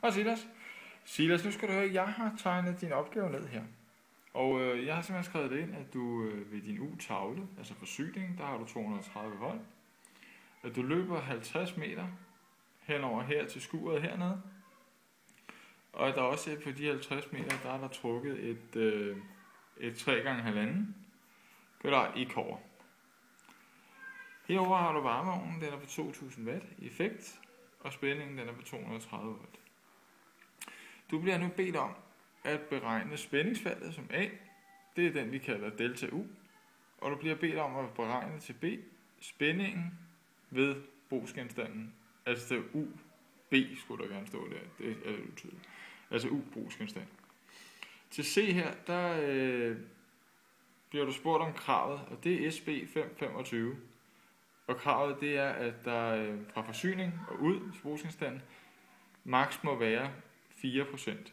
Hej Silas. Silas, nu skal du høre, jeg har tegnet din opgave ned her. Og jeg har simpelthen skrevet det ind, at du ved din U-tavle, altså forsyning, der har du 230 volt. At du løber 50 meter henover her til skuret hernede. Og at der også på de 50 meter, der er der trukket et 3x1,5 kvadrat i kobber. Herover har du varmeovnen, den er på 2000 watt i effekt, og spændingen den er på 230 volt. Du bliver nu bedt om at beregne spændingsfaldet som A. Det er den, vi kalder delta U. Og du bliver bedt om at beregne til B spændingen ved brugsgenstanden. Altså det UB skulle der gerne stå der. Det er lidt utydeligt. Altså U-brugsgenstand. Til C her, der bliver du spurgt om kravet, og det er SB 525. Og kravet det er, at der fra forsyning og ud til brugsgenstanden maks må være 4%.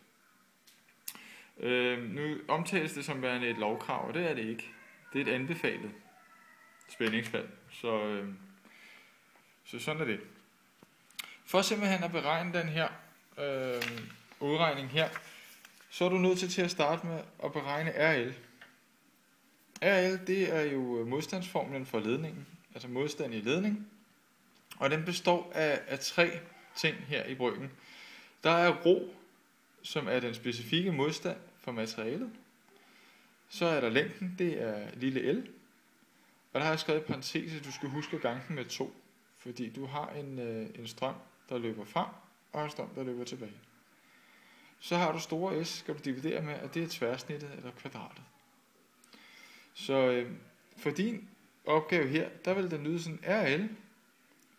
Nu omtales det som værende et lovkrav, og det er det ikke. Det er et anbefalet spændingsfald. Så sådan er det. For simpelthen at beregne den her udregning her, så er du nødt til at starte med at beregne RL. RL det er jo modstandsformlen for ledningen, altså modstand i ledning. Og den består af tre ting her i bryggen. Der er rho, som er den specifikke modstand for materialet. Så er der længden, det er lille l. Og der har jeg skrevet i parentes, at du skal huske at gange den med 2. Fordi du har en strøm, der løber frem, og en strøm, der løber tilbage. Så har du store S, skal du dividere med, at det er tværsnittet eller kvadratet. Så for din opgave her, der vil den lyde sådan RL.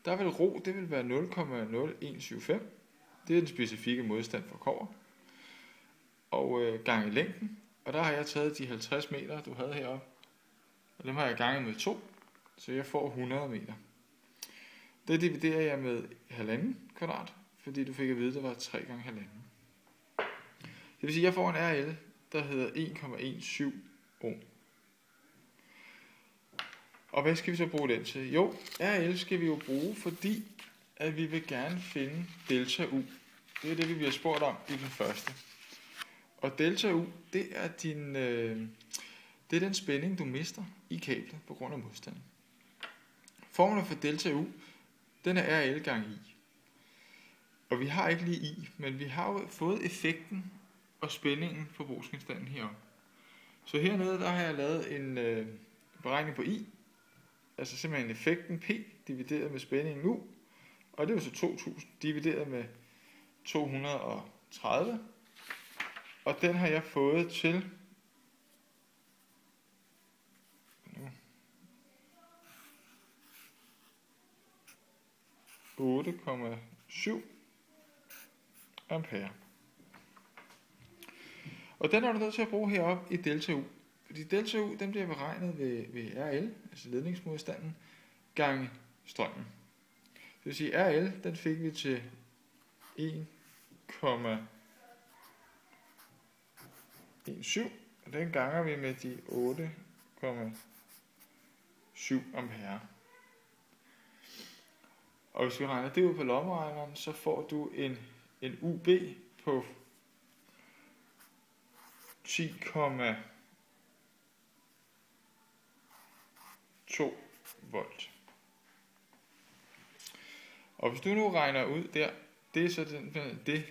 Der vil rho, det vil være 0,0175. Det er den specifikke modstand for kobber. Og gange længden. Og der har jeg taget de 50 meter, du havde heroppe. Og dem har jeg ganget med 2. Så jeg får 100 meter. Det dividerer jeg med 1,5 kvadrat. Fordi du fik at vide, at det var 3x1,5. Det vil sige, at jeg får en RL, der hedder 1,17 ohm. Og hvad skal vi så bruge den til? Jo, RL skal vi jo bruge, fordi at vi vil gerne finde delta U. Det er det, vi bliver spurgt om i den første. Og delta U, det er den spænding, du mister i kablet på grund af modstanden. Formlen for delta U, den er RL gange I. Og vi har ikke lige I, men vi har jo fået effekten og spændingen for brugsgenstanden heroppe. Så hernede, der har jeg lavet en beregning på I. Altså simpelthen effekten P divideret med spændingen U. Og det er jo så 2000 divideret med 230. Og den har jeg fået til 8,7 ampere. Og den er du nødt til at bruge heroppe i delta U. Fordi delta U, den bliver beregnet ved RL, altså ledningsmodstanden, gange strømmen. Det vil sige, RL, den fik vi til 1,17, og den ganger vi med de 8,7 ampere. Og hvis vi regner det ud på lommeregneren, så får du en UB på 10,2 volt. Og hvis du nu regner ud der, det er så det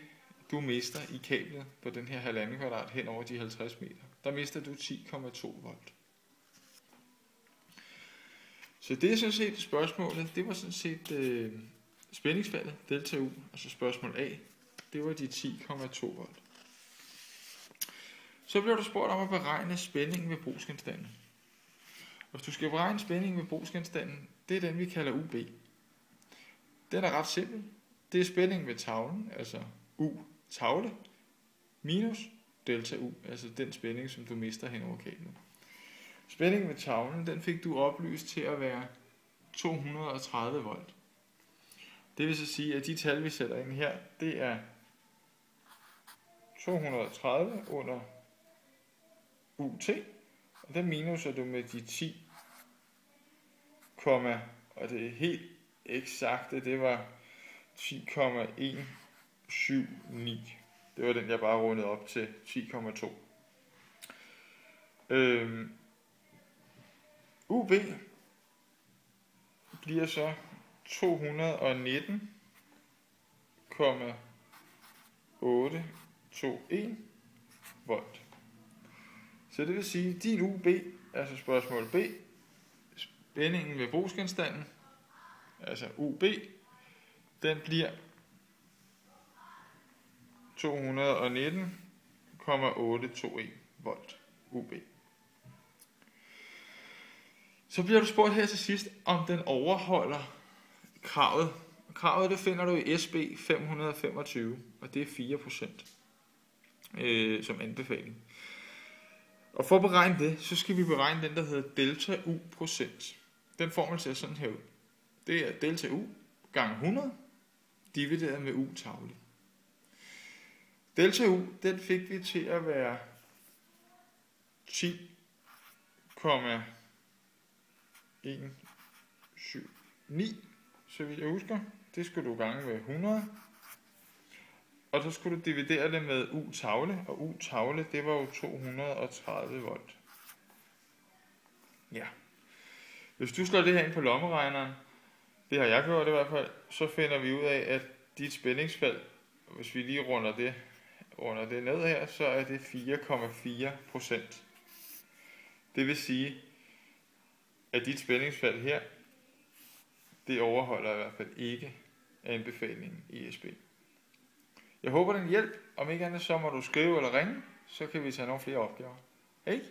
du mister i kablet på den her 1,5 kvadrat hen over de 50 meter. Der mister du 10,2 volt. Så det er sådan set spørgsmålet. Det var sådan set spændingsfaldet, delta U, altså spørgsmål A. Det var de 10,2 volt. Så bliver du spurgt om at beregne spændingen ved brugsgenstanden. Og hvis du skal beregne spændingen ved brugsgenstanden, det er den vi kalder UB. Den er ret simpel. Det er spændingen ved tavlen, altså U-tavle, minus delta U, altså den spænding, som du mister hen over kablet. Spændingen ved tavlen, den fik du oplyst til at være 230 volt. Det vil så sige, at de tal, vi sætter ind her, det er 230 under UT, og den minuser du med de 10, og det er helt eksakte, det var 10,1 10,79. Det var den, jeg bare rundede op til 10,2. UB bliver så 219,821 volt. Så det vil sige, at din UB, altså spørgsmål B, spændingen ved brugsgenstanden, altså UB, den bliver 219,821 volt UB. Så bliver du spurgt her til sidst, om den overholder kravet. Kravet det finder du i SB 525, og det er 4% som anbefaling. Og for at beregne det, så skal vi beregne den, der hedder delta U procent. Den formel ser sådan her ud. Det er delta U gange 100 divideret med U tavle. Delta U, den fik vi til at være 10,179, så vidt jeg husker. Det skulle du gange med 100. Og så skulle du dividere det med U tavle, og U tavle, det var jo 230 volt. Ja. Hvis du slår det her ind på lommeregneren, det har jeg gjort i hvert fald, så finder vi ud af, at dit spændingsfald, hvis vi lige runder det ned her, så er det 4,4%. Det vil sige, at dit spændingsfald her, det overholder i hvert fald ikke anbefalingen i SB. Jeg håber, den hjælp. Om ikke andet, så må du skrive eller ringe, så kan vi tage nogle flere opgaver. Hej!